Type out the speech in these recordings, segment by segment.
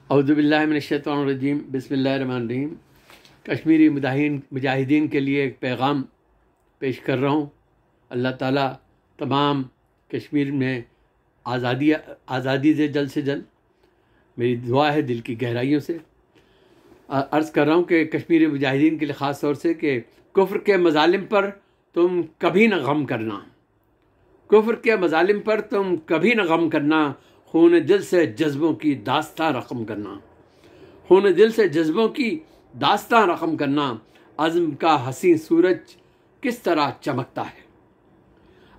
औज़ुबिल्लाहिमिनश्शैतानिर्रजीम बिस्मिल्लाहिर्रहमानिर्रहीम। कश्मीरी मुजाहिदीन के लिए एक पैगाम पेश कर रहा हूँ। अल्लाह ताला तमाम कश्मीर में आज़ादी दे जल्द से जल्द, मेरी दुआ है दिल की गहराइयों से। अर्ज़ कर रहा हूँ कि कश्मीरी मुजाहिदीन के लिए ख़ास तौर से कि कुफ्र के मज़ालिम पर तुम कभी न गम करना, कुफ्र के मज़ालिम पर तुम कभी न गम करना, खून दिल से जज्बों की दास्तां रकम करना, खून दिल से जज्बों की दास्तां रकम करना। अज़्म का हसीन सूरज किस तरह चमकता है,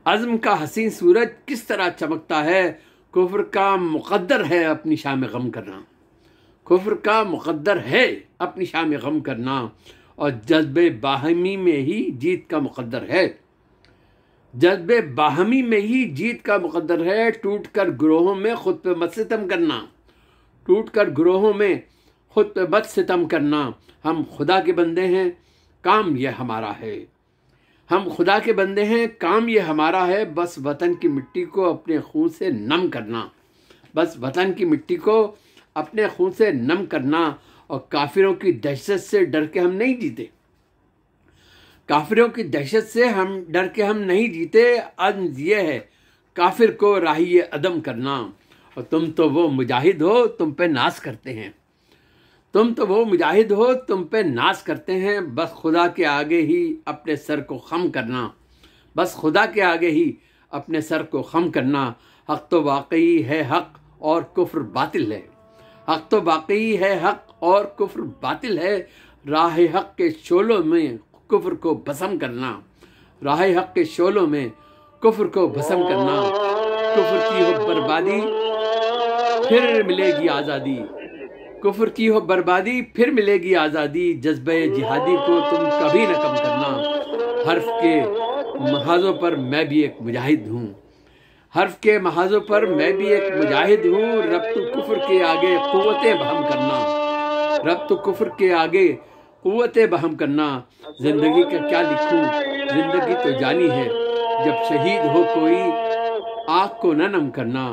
अज़्म का हसीन सूरज किस तरह चमकता है। कुफ्र का मुक़द्दर है अपनी शाम गम करना, कुफ्र का मुक़द्दर है अपनी शाम गम करना। और जज्बे बाहमी में ही जीत का मुक़द्दर है, जज्बे बाहमी में ही जीत का मुक़द्दर है। टूट कर ग्रोहों में खुद पे मत सितम करना, टूट कर ग्रोहों में खुद पे मत सितम करना। हम खुदा के बंदे हैं, काम ये हमारा है, हम खुदा के बंदे हैं, काम ये हमारा है। बस वतन की मिट्टी को अपने खून से नम करना, बस वतन की मिट्टी को अपने खून से नम करना। और काफिरों की दहशत से डर के हम नहीं जीते, काफिरों की दहशत से हम डर के हम नहीं जीते। अज़्म ये है काफिर को राही अदम करना। और तुम तो वो मुजाहिद हो तुम पे नाज करते हैं, तुम तो वो मुजाहिद हो तुम पे नाज करते हैं। बस खुदा के आगे ही अपने सर को खम करना, बस खुदा के आगे ही अपने सर को खम करना। हक़ तो वाकई है हक़ और कुफ्र बातिल है, हक़ तो वाकई है हक़ और कुफ्र बातिल है। राह हक़ के शोलों में कुफ्र को भस्म करना, राह हक़ के शोलों में कुफ्र को भस्म करना। कुफ्र की हो बर्बादी फिर मिलेगी आज़ादी, कुफ्र की हो बर्बादी फिर मिलेगी आज़ादी। जज्बे जिहादी को तुम कभी न कम करना। हर्फ के महाजों पर मैं भी एक मुजाहिद हूँ, हर्फ के महाजों पर मैं भी एक मुजाहिद हूँ। रब तो कुफ्र के आगे क़ुव्वतें बहम करना, रब तो कुफ्र के आगे क़ुव्वतें बहम करना। ज़िंदगी का क्या लिखूं, ज़िंदगी तो जानी है, जब शहीद हो कोई आँख को न नम करना।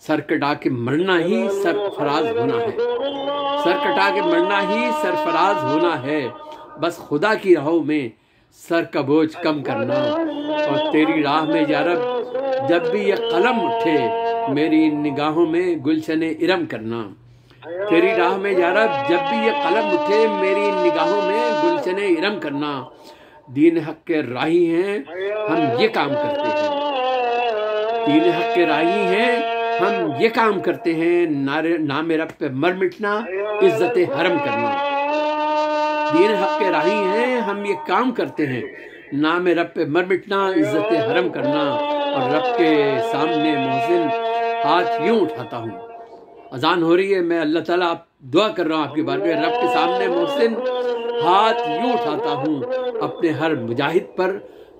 सर कटा के मरना ही सरफराज होना है, सर कटा के मरना ही सरफराज होना है। बस खुदा की राहों में सर का बोझ कम करना। और तेरी राह में या रब जब भी ये कलम उठे, मेरी निगाहों में गुलशन इरम करना। तेरी राह में या रब जब भी ये कलम उठे, मेरी निगाहों में गुलशन इरम करना। दीन हक के राही हैं हम ये काम करते हैं, दीन हक के राही हैं हम ये काम करते हैं। नाम रब पे मर मिटना, इज्जत हरम करना। दीन हक के राही हैं हम ये काम करते हैं, नाम रब पे मर मिटना, इज्जत हरम करना। और रब के सामने मोहसिन हाथ यूं उठाता हूँ, अजान हो रही है, मैं अल्लाह ताला दुआ कर रहा हूँ आपके बारे में। रब के सामने मोहसिन हाथ यूं उठाता हूँ, अपने हर मुजाहिद पर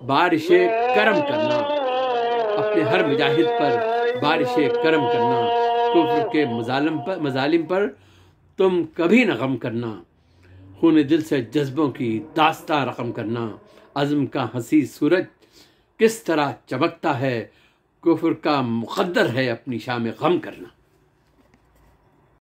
बारिश करम करना, अपने हर मुजाहिद पर बारिश करम करना। कुफ्र के मज़ालिम पर तुम कभी न गम करना, खून दिल से जज्बों की दास्तां रकम करना। अज़्म का हसी सूरज किस तरह चमकता है, कुफ्र का मुक़द्दर है अपनी शाम गम करना।